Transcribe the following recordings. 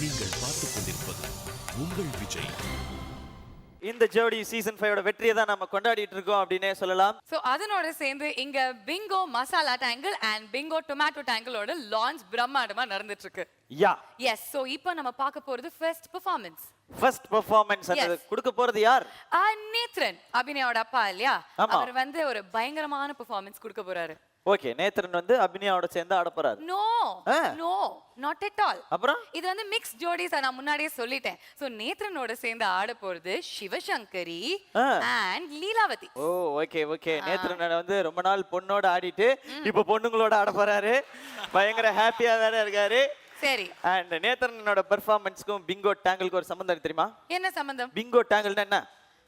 நீங்கள் பார்த்துக் கொண்டிருப்பது உங்கள் விஜய். இந்த ஜோடி சீசன் 5 வெற்றியை தான் நம்ம கொண்டாடிட்டு இருக்கோம் அப்படினே சொல்லலாம். சோ அதனோட சேர்ந்து இங்க Bingo masala tangle and Bingo tomato டேங்கிளோட லான்ச் பிரம்மாண்டமா நடந்துட்டு இருக்கு. யா எஸ், சோ இப்போ நம்ம பார்க்க போறது ஃபர்ஸ்ட் பெர்ஃபார்மன்ஸ். அது கொடுக்க போறது யார்? நேத்ரன், அபிநயோட அப்பா இல்லையா? ஆமா. அவர் வந்து ஒரு பயங்கரமான பெர்ஃபார்மன்ஸ் கொடுக்க போறாரு. ஓகே, நேத்ரன் வந்து அபிநயாவோட சேர்ந்து ஆட போறாரு. No not at all. அப்புறம் இது வந்து மிக்ஸ் ஜோடிஸ், நான் முன்னாடியே சொல்லிட்டேன். சோ நேத்ரனோட சேர்ந்து ஆட போறது Sivasankari and Leelavathi. Oh okay. Nethran வந்து ரொம்ப நாள் பொண்ணோட ஆடிட்டு இப்போ பொண்ணுங்களோட ஆட போறாரு. பயங்கர ஹாப்பியா வேற இருக்காரு. சரி, அண்ட் நேத்ரனோட பெர்ஃபார்மன்ஸ்க்கும் பிங்கோ டேங்கிளுக்கு ஒரு சம்பந்தம் தெரியுமா? என்ன சம்பந்தம்? பிங்கோ டேங்கிள்னா என்ன?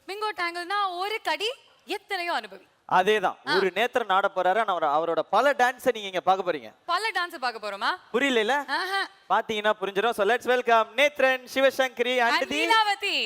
பிங்கோ டேங்கிள்னா ஒரு கடி எத்தனையோ அனுபவி. அதேதான், ஒரு நேத்ரன் ஆட போறாரு. அவரோட பல டான்ஸை நீங்க இங்க பார்க்க போறீங்க. பல டான்ஸ் பார்க்க போறோமா? புரியல? பாத்தீங்கன்னா புரிஞ்சிடும். So let's welcome Nethran, Sivasankari and Leelavathi.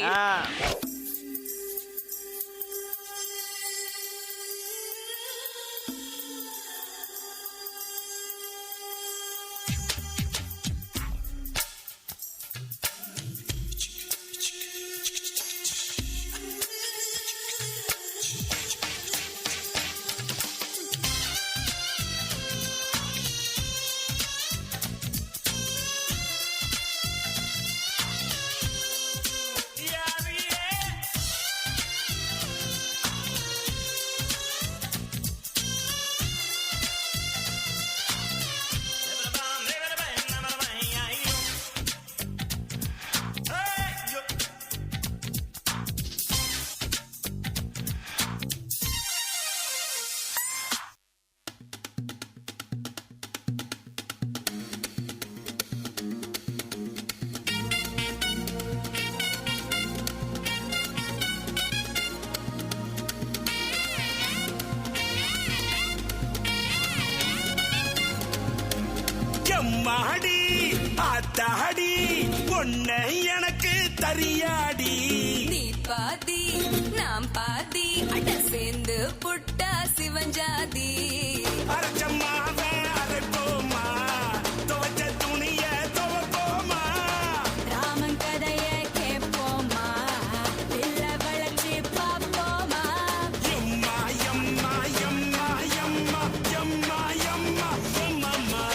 மாடி ஆத்தாடி பொண்ணு எனக்கு தரியாடி. நீ பாதி நாம் பாதி அட சேர்ந்து புட்டா சிவஞ்சாதி. அரைச்சம்மாவ அரைப்போமா, துவச்ச துணிய துவப்போமா, ராமன் கதைய கேட்போமா, பிள்ளை வளர்ச்சி பார்ப்போமா. எம்மா எம்மா எம்மா எம்மா எம்மா எம்மா எம்மம்மா.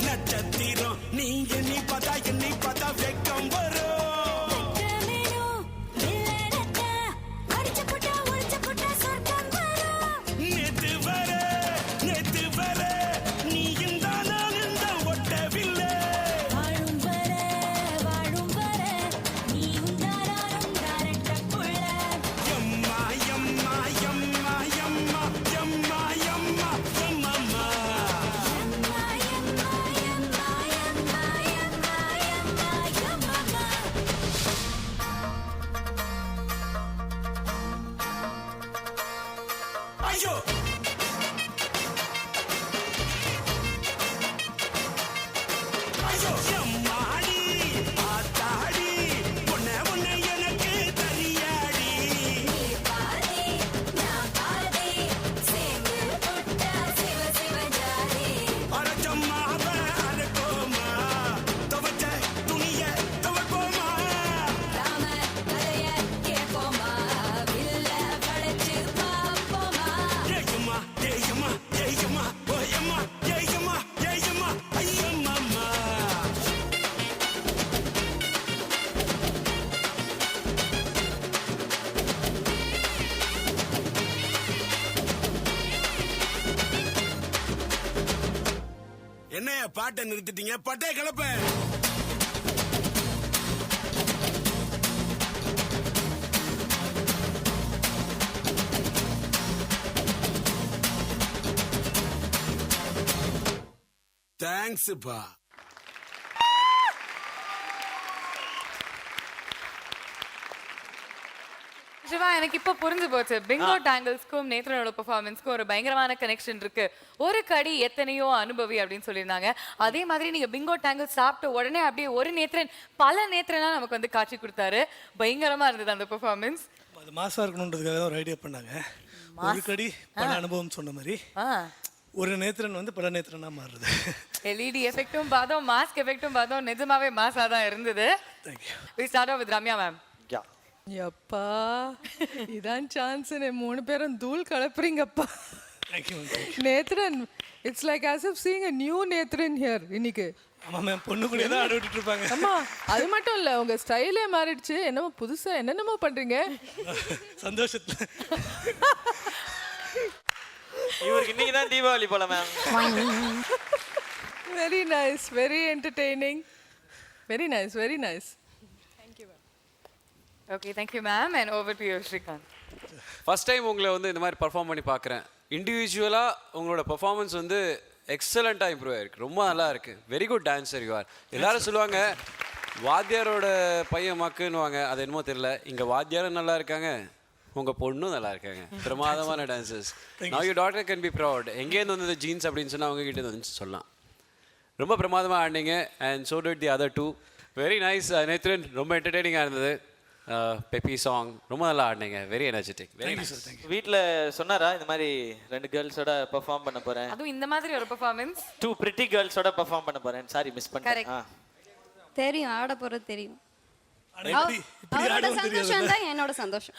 நட்சத்திரம் நீ எண்ணி பார்த்தா வெக்கம் வரும். நேத்து வர நீ இந்த நான் இந்த ஒட்டவில்லை. எம்மா எம்மா எம்மா எம்மா எம்மா எம்மா எம்மம்மா. ஐயோ ஐயோ எம்மாடி ஆத்தாடி பொண்ணு எனக்கு தரியாடி. அரைச்சம்மாவ அரைப்போமா, துவச்ச துணிய துவப்போமா. ஏயம்மா ஏயம்மா ஏயம்மா ஓயம்மா ஏயம்மா ஏயம்மா ஐயம்மம்மா. என்னைய பாட்டை நிறுத்திட்டீங்க? பட்டே கிளப்ப. தேங்க்ஸ்ப்பா. சிவா, எனக்கு இப்ப புரிஞ்சு போச்சு. பிங்கோ டேங்கிள்ஸ்க்கும் நேத்ரனோட பெர்ஃபார்மன்ஸ்க்கும் ஒரு பயங்கரமான கனெக்ஷன் இருக்கு. ஒரு கடி எத்தனையோ அனுபவி அப்படின்னு சொல்லியிருந்தாங்க. அதே மாதிரி நீங்க பிங்கோ டேங்கிள்ஸ் சாப்பிட்ட உடனே அப்படியே ஒரு நேத்ரன் பல நேத்ரனா நமக்கு வந்து காட்சி கொடுத்தாரு. பயங்கரமா இருந்தது அந்த பெர்ஃபார்மன்ஸ். அது மாசா இருக்கணுன்றதுக்காக தான் ஒரு ஐடியா பண்ணாங்க. ஒரு கடி பல அனுபவம் சொன்ன மாதிரி ஒரு நேத்ரன் வந்து பல நேத்ரனா மாறுது. எல்இடி எஃபெக்ட்டும் பார்த்தோம், மாஸ்க் எஃபெக்ட்டும் பார்த்தோம். நிஜமாவே மாஸா தான் இருந்தது. Thank you. We start off with Ramya ma'am. யப்பா இதான் சான்ஸ். மூணு பேரும் தூள் கலப்புறீங்கப்பா. Thank you. Nethran, it's like as if seeing a new Nethran here இன்னைக்கு. ஆமா மேம், பொண்ணு கூட தான் ஆட விட்டுட்டு இருப்பாங்க. அம்மா அது மட்டும் இல்ல, உங்க ஸ்டைலே மாறிடுச்சு. என்னமோ புதுசா என்னென்னமோ பண்றீங்க. சந்தோஷத்துல. இவருக்கு இன்னைக்கு தான் தீபாவளி போல ma'am. Very nice, very entertaining, very nice, very nice. Okay, thank you ma'am, and over to you Shrikant. First time உங்களை வந்து இந்த மாதிரி பர்ஃபார்ம் பண்ணி பார்க்குறேன். இண்டிவிஜுவலாக உங்களோட பர்ஃபார்மன்ஸ் வந்து எக்ஸலண்ட்டாக இம்ப்ரூவ் ஆயிருக்கு. ரொம்ப நல்லா இருக்கு. Very good dancer you are. எல்லாரும் சொல்லுவாங்க வாத்தியாரோட பையன் மக்குன்னுவாங்க. அது என்னமோ தெரியல, இங்கே வாத்தியாரும் நல்லா இருக்காங்க, உங்கள் பொண்ணும் நல்லா இருக்காங்க. பிரமாதமான dancers. Now you daughter can be proud. எங்கேருந்து வந்தது ஜீன்ஸ் அப்படின்னு சொன்னால் அவங்க கிட்டே வந்து சொல்லலாம். ரொம்ப பிரமாதமாக ஆடினீங்க. And so did the other two. Very nice. Nethran ரொம்ப என்டர்டெய்னிங்காக இருந்தது. பெப்பி சாங் ரொம்ப நல்லா ஆடினீங்க. Very energetic. Very nice. வீட்டில் சொன்னாரா இந்த மாதிரி 2 கேர்ள்ஸோட பெர்ஃபார்ம் பண்ண போறேன், அதுவும் இந்த மாதிரி ஒரு பெர்ஃபார்மன்ஸ் 2 பிரிட்டி கேர்ள்ஸோட பெர்ஃபார்ம் பண்ண போறேன். சாரி மிஸ் பண்ணிட்டேன். தெரியும், ஆட போறது தெரியும். ஆனா இப்படி அவரோட சந்தோஷம் தான் என்னோட சந்தோஷம்.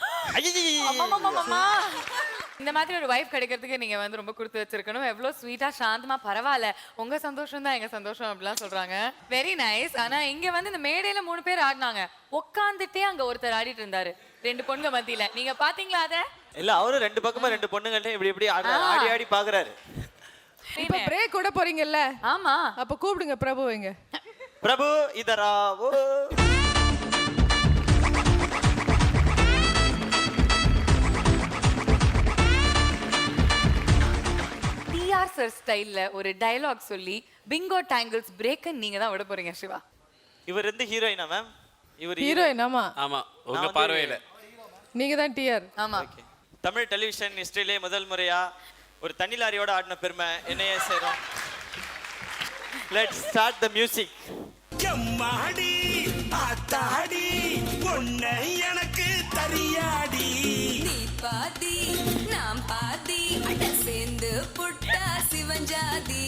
இந்த மாதிரி ஒரு வைஃப் கிடைக்கிறதுக்கு நீங்க வந்து ரொம்ப கொடுத்து வச்சிருக்கணும். எவ்வளவு ஸ்வீட்டா சாந்தமா, பரவாயில்ல உங்க சந்தோஷம் தான் எங்க சந்தோஷம் அப்படிலாம் சொல்றாங்க. Very nice. ஆனா இங்க வந்து இந்த மேடையில 3 பேர் ஆடினாங்க. உட்காந்துட்டே அங்க ஒருத்தர் ஆடிட்டு இருந்தாரு 2 பொண்ணுங்க மத்தியில. நீங்க பாத்தீங்களா அத? இல்ல, அவரும் 2 பக்கமா 2 பொண்ணுங்கள்ட்ட இப்படி ஆடி ஆடி பாக்குறாரு. இப்ப பிரேக் கூட போறீங்கல்ல? ஆமா. அப்ப கூப்பிடுங்க பிரபுவைங்க. பிரபு இதரா ஓ. டிஆர் சார் ஸ்டைல்ல ஒரு டயலாக் சொல்லி பிங்கோ டேங்கிள்ஸ் பிரேக் நீங்க தான் விட போறீங்க சிவா. இவர் வந்து ஹீரோயினா மேம்? இவர் ஹீரோயின். ஆமா ஆமாம், உங்கள் பார்வையில் நீங்க தான் டிஆர். ஆமா. தமிழ் டெலிவிஷன் ஹிஸ்டரியிலே முதல் முறையா ஒரு தண்ணி லாரியோட ஆடின பெருமை என்னையே சேரும். Let's start the music. எம்மாடி ஆத்தாடி பொண்ணு எனக்கு தரியாடி. நீ பாதி நாம் பாதி அட சேர்ந்து புட்டா சிவஞ்சாதி.